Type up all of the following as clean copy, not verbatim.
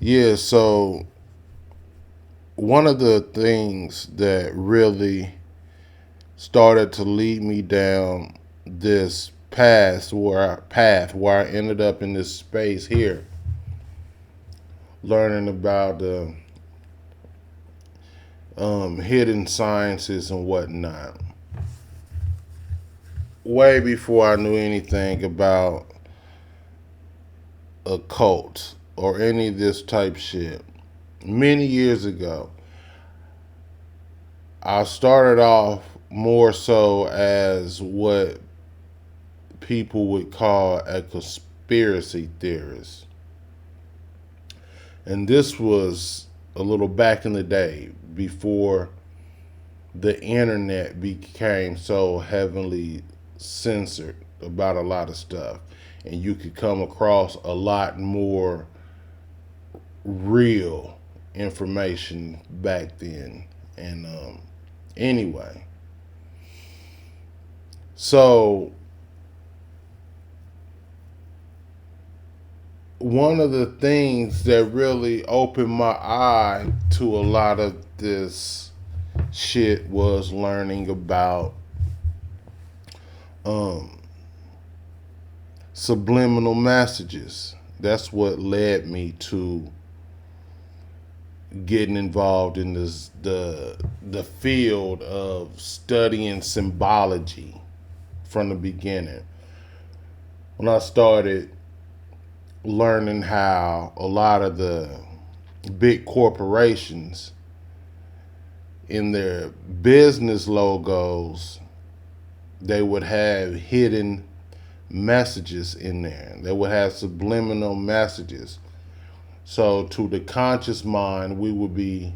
Yeah, so one of the things that really started to lead me down this path where I ended up in this space here, learning about the hidden sciences and whatnot. Way before I knew anything about a cult or any of this type shit, many years ago, I started off more so as what people would call a conspiracy theorist. And this was a little back in the day before the internet became so heavily censored about a lot of stuff. And you could come across a lot more real information back then. And anyway, so one of the things that really opened my eye to a lot of this shit was learning about um, subliminal messages. That's what led me to getting involved in the field of studying symbology from the beginning. When I started learning how a lot of the big corporations in their business logos, they would have hidden messages in there. They would have subliminal messages. So to the conscious mind, we would be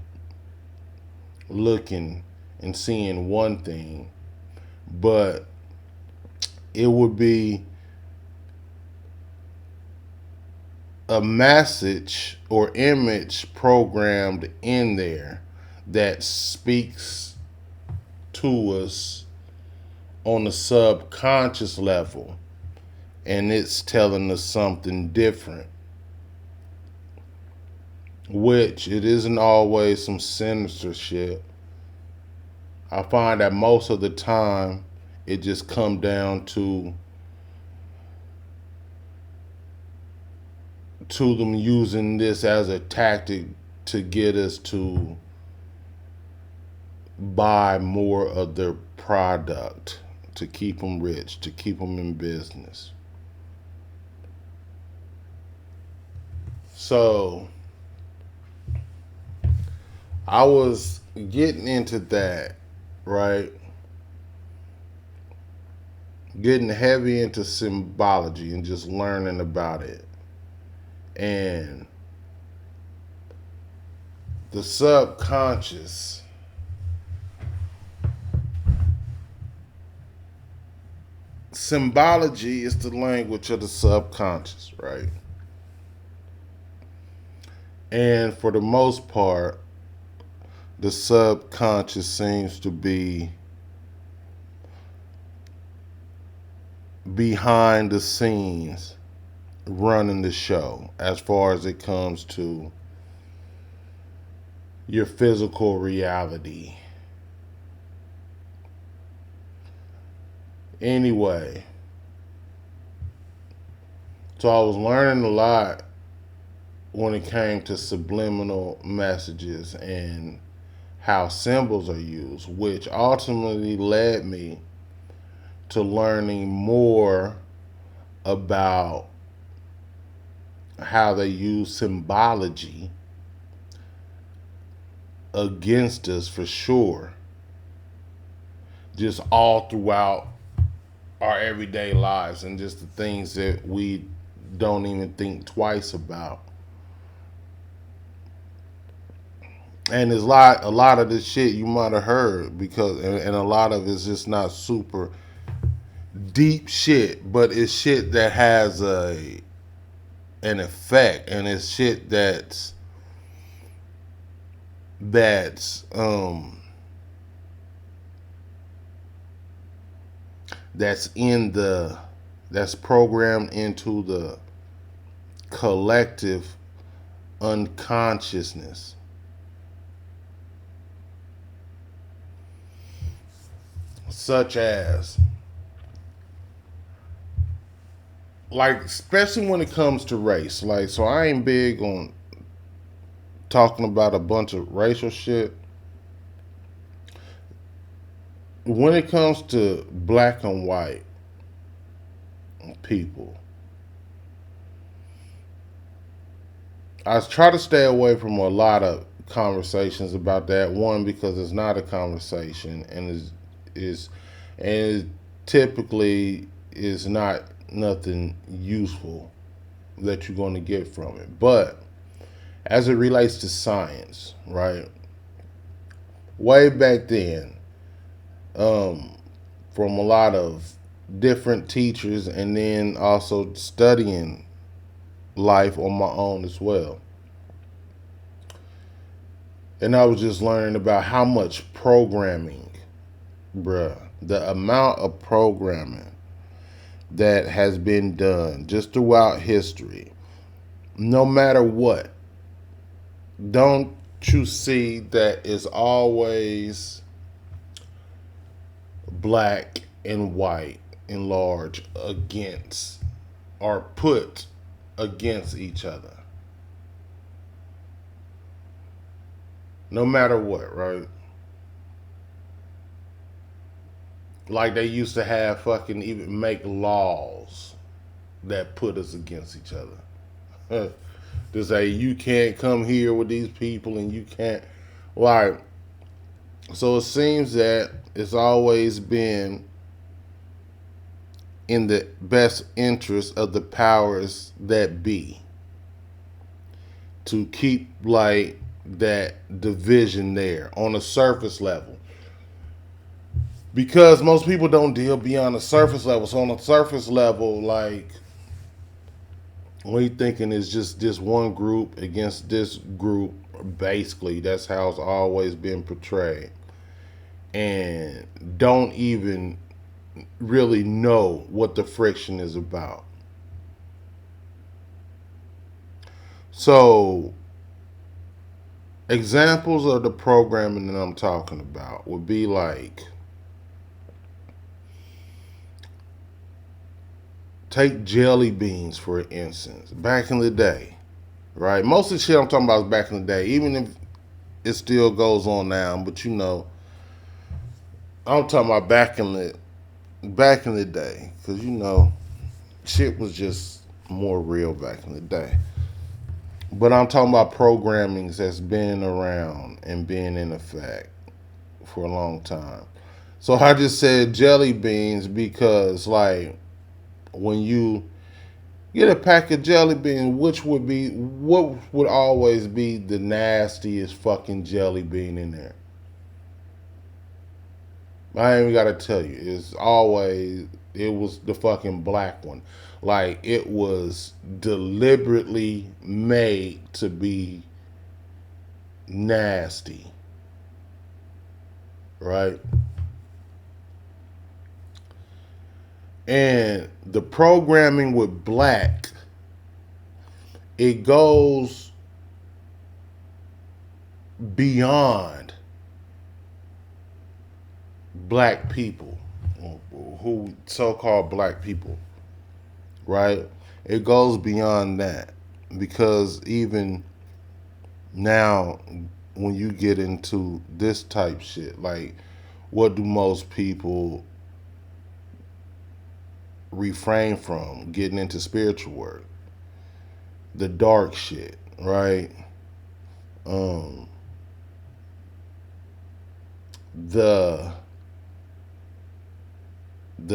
looking and seeing one thing, but it would be a message or image programmed in there that speaks to us on a subconscious level, and it's telling us something different, which it isn't always some sinister shit. I find that most of the time it just come down to them using this as a tactic to get us to buy more of their product, to keep them rich, to keep them in business. So I was getting into that, right? Getting heavy into symbology and just learning about it. And the subconscious, symbology is the language of the subconscious, right? And for the most part, the subconscious seems to be behind the scenes running the show as far as it comes to your physical reality. Anyway, so I was learning a lot when it came to subliminal messages and how symbols are used, which ultimately led me to learning more about how they use symbology against us for sure, just all throughout our everyday lives and just the things that we don't even think twice about. And there's a lot of this shit you might have heard because and a lot of it's just not super deep shit, but it's shit that has an effect, and it's shit that's that's in the that's programmed into the collective unconsciousness. Such as, like, especially when it comes to race. Like, so I ain't big on talking about a bunch of racial shit. When it comes to black and white people, I try to stay away from a lot of conversations about that. One, because it's not a conversation, and is and it typically is not nothing useful that you're going to get from it. But as it relates to science, right? Way back then, um, from a lot of different teachers, and then also studying life on my own as well. And I was just learning about how much programming, bruh, the amount of programming that has been done just throughout history, no matter what. Don't you see that it's always black and white and large against, or put against each other? No matter what, right? Like they used to have fucking even make laws that put us against each other. To say you can't come here with these people and you can't, like, so it seems that it's always been in the best interest of the powers that be to keep like that division there on a surface level, because most people don't deal beyond the surface level. So on a surface level, like, we thinking it's just this one group against this group. Basically, that's how it's always been portrayed, and don't even really know what the friction is about. So, examples of the programming that I'm talking about would be like, take jelly beans for instance. Back in the day, right? Most of the shit I'm talking about is back in the day, even if it still goes on now. But you know, I'm talking about back in the day, because you know, shit was just more real back in the day. But I'm talking about programming that's been around and been in effect for a long time. So I just said jelly beans because, like, when you get a pack of jelly beans, what would always be the nastiest fucking jelly bean in there? I ain't even gotta tell you. It was the fucking black one. Like, it was deliberately made to be nasty, right? And the programming with black, it goes beyond black people, who so-called black people, right? It goes beyond that, because even now, when you get into this type shit, like, what do most people refrain from? Getting into spiritual work, the dark shit, right? Um, the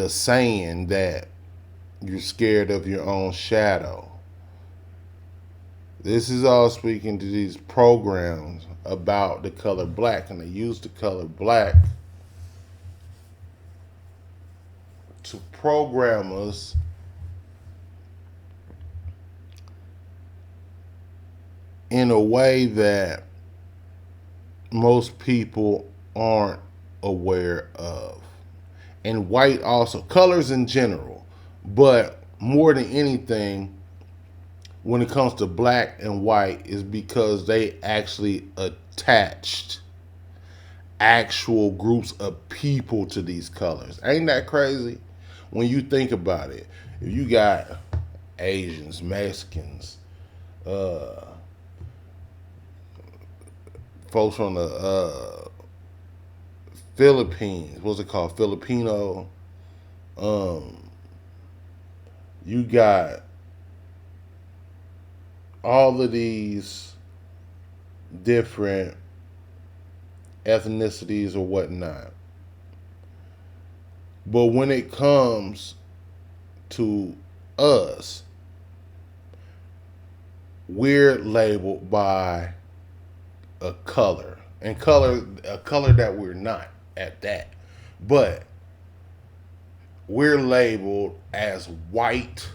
saying that you're scared of your own shadow. This is all speaking to these programs about the color black, and they use the color black to program us in a way that most people aren't aware of. And white also, colors in general, but more than anything, when it comes to black and white is because they actually attached actual groups of people to these colors. Ain't that crazy? When you think about it, if you got Asians, Mexicans, uh, folks from the Philippines, what's it called? Filipino. Um, you got all of these different ethnicities or whatnot. But when it comes to us, we're labeled by a color, and a color that we're not at that. But we're labeled as white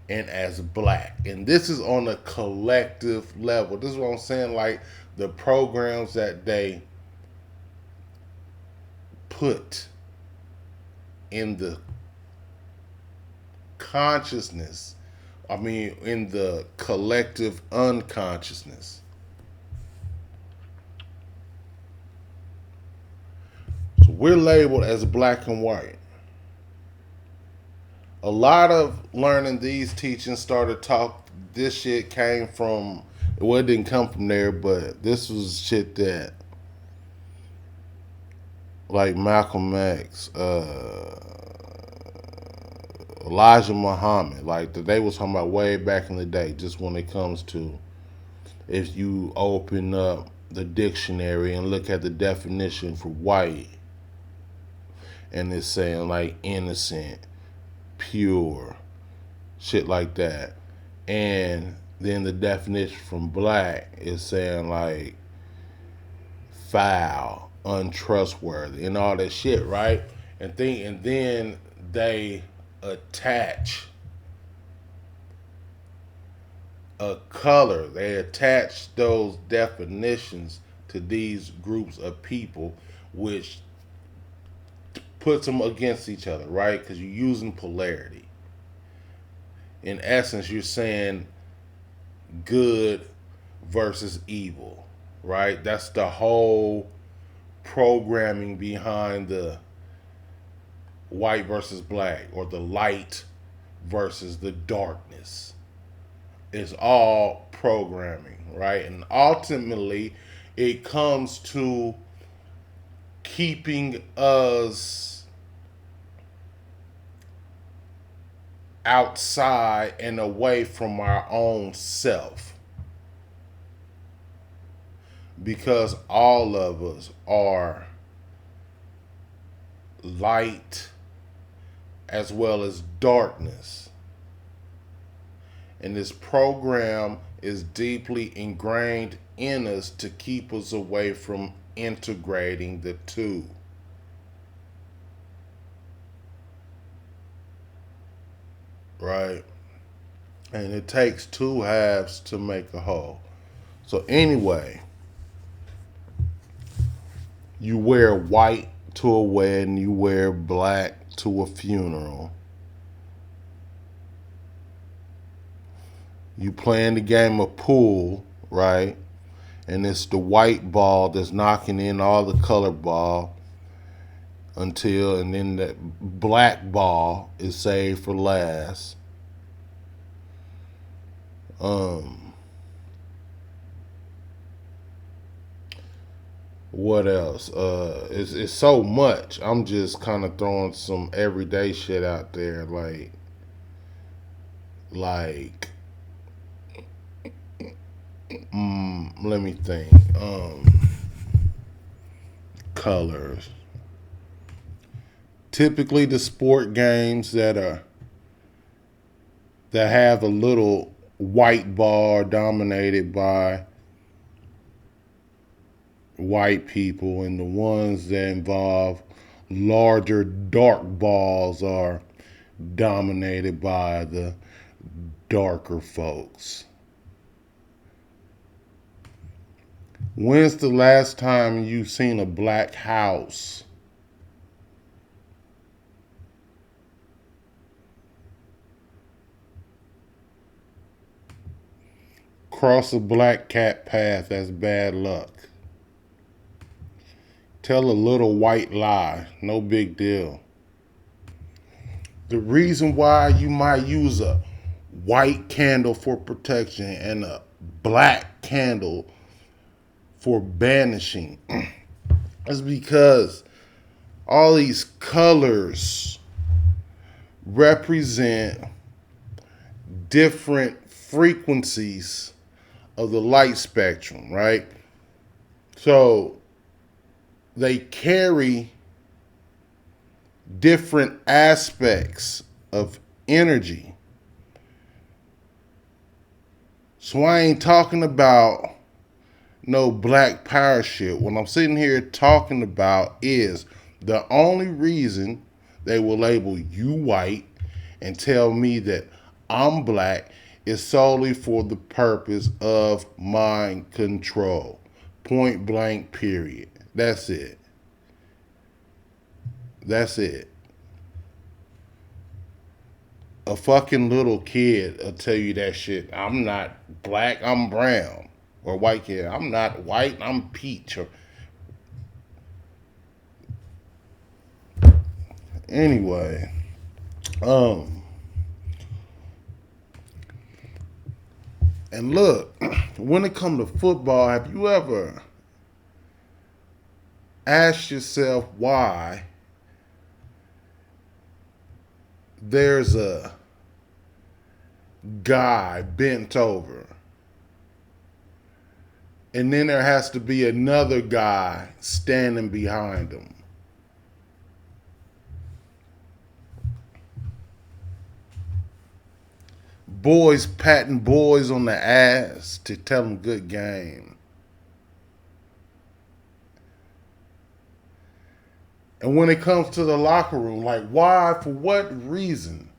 and as black. And this is on a collective level. This is what I'm saying. Like the programs that they put in the consciousness, I mean, in the collective unconsciousness. So we're labeled as black and white. A lot of learning these teachings started talk. This shit came from, well, it didn't come from there, but this was shit that, like Malcolm X, Elijah Muhammad, like they was talking about way back in the day. Just when it comes to, if you open up the dictionary and look at the definition for white, and it's saying like innocent, pure, shit like that. And then the definition from black is saying like foul, untrustworthy, and all that shit, right? And then they attach a color. They attach those definitions to these groups of people, which puts them against each other, right? Because you're using polarity. In essence, you're saying good versus evil, right? That's the whole programming behind the white versus black, or the light versus the darkness. It's all programming, right? And ultimately, it comes to keeping us outside and away from our own self. Because all of us are light as well as darkness. And this program is deeply ingrained in us to keep us away from integrating the two. Right? And it takes two halves to make a whole. So anyway, you wear white to a wedding, you wear black to a funeral. You playing the game of pool, right? And it's the white ball that's knocking in all the color ball and then that black ball is saved for last. What else? It's so much. I'm just kind of throwing some everyday shit out there, like let me think. Colors. Typically, the sport games that have a little white ball are dominated by white people, and the ones that involve larger dark balls are dominated by the darker folks. When's the last time you seen a black house? cross a black cat path, that's bad luck. Tell a little white lie, no big deal. The reason why you might use a white candle for protection and a black candle for banishing is because all these colors represent different frequencies of the light spectrum, right? So they carry different aspects of energy. So I ain't talking about no black power shit. What I'm sitting here talking about is the only reason they will label you white and tell me that I'm black is solely for the purpose of mind control. Point blank, period. That's it. That's it. A fucking little kid will tell you that shit. I'm not black, I'm brown. Or white kid, I'm not white, I'm peach. Or anyway, and look, when it comes to football, have you ever asked yourself why there's a guy bent over and then there has to be another guy standing behind him? Boys patting boys on the ass to tell them good game. And when it comes to the locker room, like why, for what reason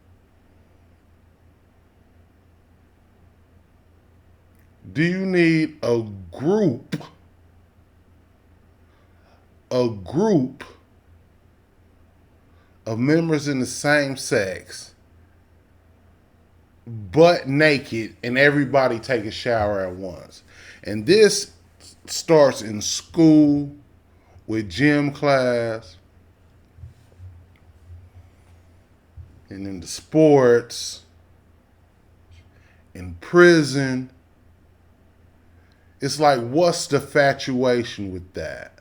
do you need a group of members in the same sex butt naked and everybody take a shower at once? And this starts in school with gym class and in the sports, in prison. It's like, what's the infatuation with that?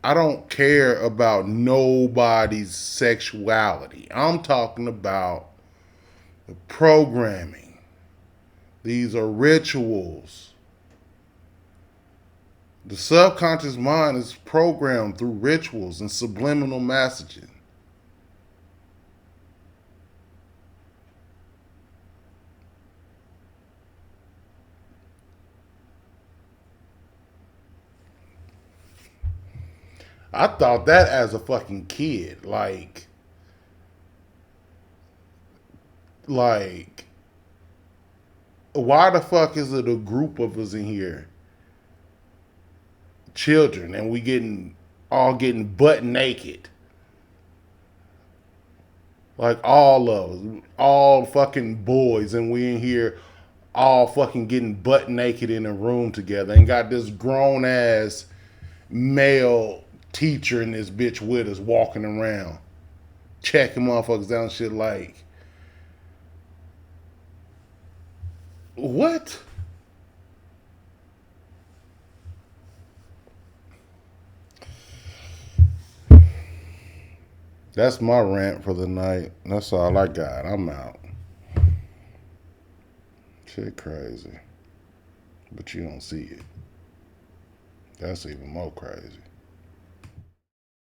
I don't care about nobody's sexuality. I'm talking about the programming. These are rituals. The subconscious mind is programmed through rituals and subliminal messaging. I thought that as a fucking kid. Like, why the fuck is it a group of us in here, children, and we all getting butt naked? Like all of us, all fucking boys, and we in here all fucking getting butt naked in a room together and got this grown ass male teacher and this bitch with us walking around checking motherfuckers down and shit. Like, what? That's my rant for the night. That's all I got. I'm out. Shit crazy. But you don't see it. That's even more crazy.